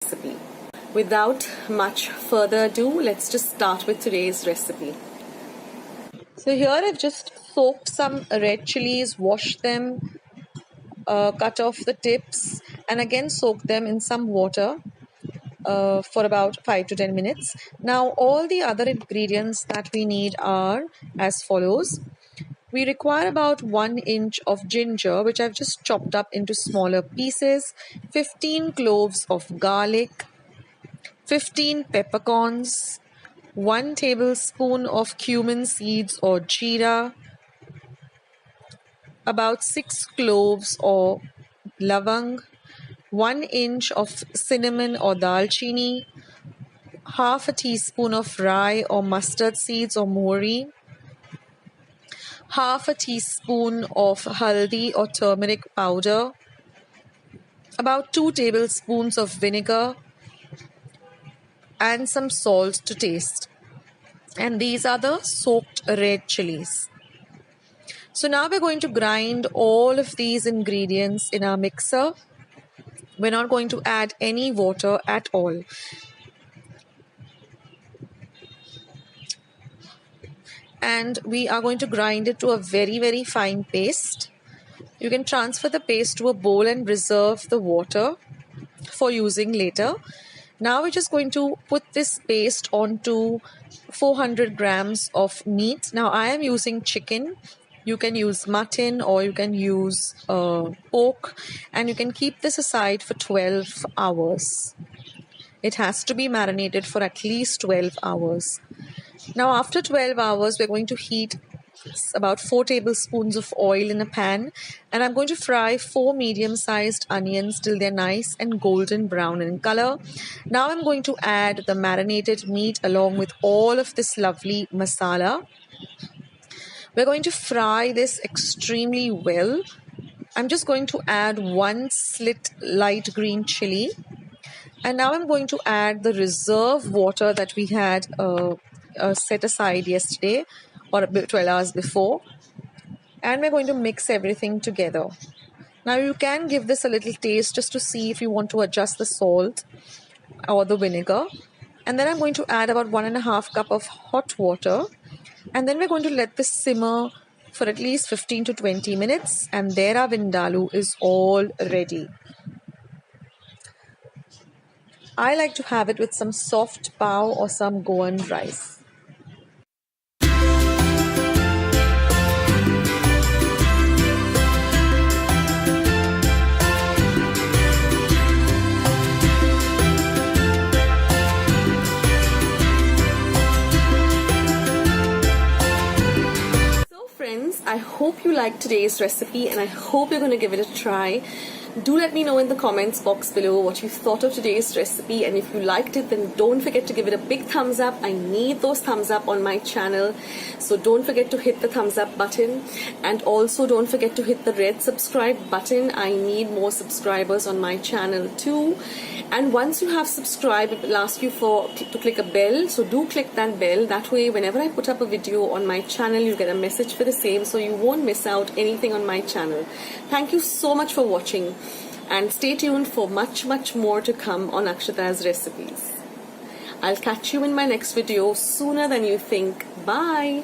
recipe. Without much further ado, let's just start with today's recipe. So here I've just soaked some red chilies, washed them, cut off the tips, and again soaked them in some water for about 5 to 10 minutes. Now all the other ingredients that we need are as follows. We require about 1 inch of ginger, which I've just chopped up into smaller pieces, 15 cloves of garlic, 15 peppercorns, 1 tablespoon of cumin seeds or jeera, about 6 cloves or lavang, 1 inch of cinnamon or dalchini, half a teaspoon of rye or mustard seeds or mori, half a teaspoon of haldi or turmeric powder, about 2 tablespoons of vinegar, and some salt to taste. And these are the soaked red chilies. So now we're going to grind all of these ingredients in our mixer. We're not going to add any water at all. And we are going to grind it to a very, very fine paste. You can transfer the paste to a bowl and reserve the water for using later. Now we're just going to put this paste onto 400 grams of meat. Now I am using chicken. You can use mutton or you can use pork, and you can keep this aside for 12 hours. It has to be marinated for at least 12 hours. Now after 12 hours, we're going to heat about 4 tablespoons of oil in a pan, and I'm going to fry 4 medium-sized onions till they're nice and golden brown in color. Now I'm going to add the marinated meat along with all of this lovely masala. We're going to fry this extremely well. I'm just going to add 1 slit light green chili, and now I'm going to add the reserve water that we had set aside yesterday or 12 hours before, and we're going to mix everything together. Now you can give this a little taste just to see if you want to adjust the salt or the vinegar, and then I'm going to add about 1.5 cup of hot water, and then we're going to let this simmer for at least 15 to 20 minutes, and there our Vindaloo is all ready. I like to have it with some soft pão or some Goan rice. I hope you liked today's recipe, and I hope you're going to give it a try. Do let me know in the comments box below what you thought of today's recipe, and if you liked it, then don't forget to give it a big thumbs up. I need those thumbs up on my channel, so don't forget to hit the thumbs up button, and also don't forget to hit the red subscribe button. I need more subscribers on my channel too. And once you have subscribed, it will ask you to click a bell, so do click that bell. That way whenever I put up a video on my channel, you get a message for the same, so you won't miss out anything on my channel. Thank you so much for watching, and stay tuned for much more to come on Akshata's recipes. I'll catch you in my next video sooner than you think. Bye.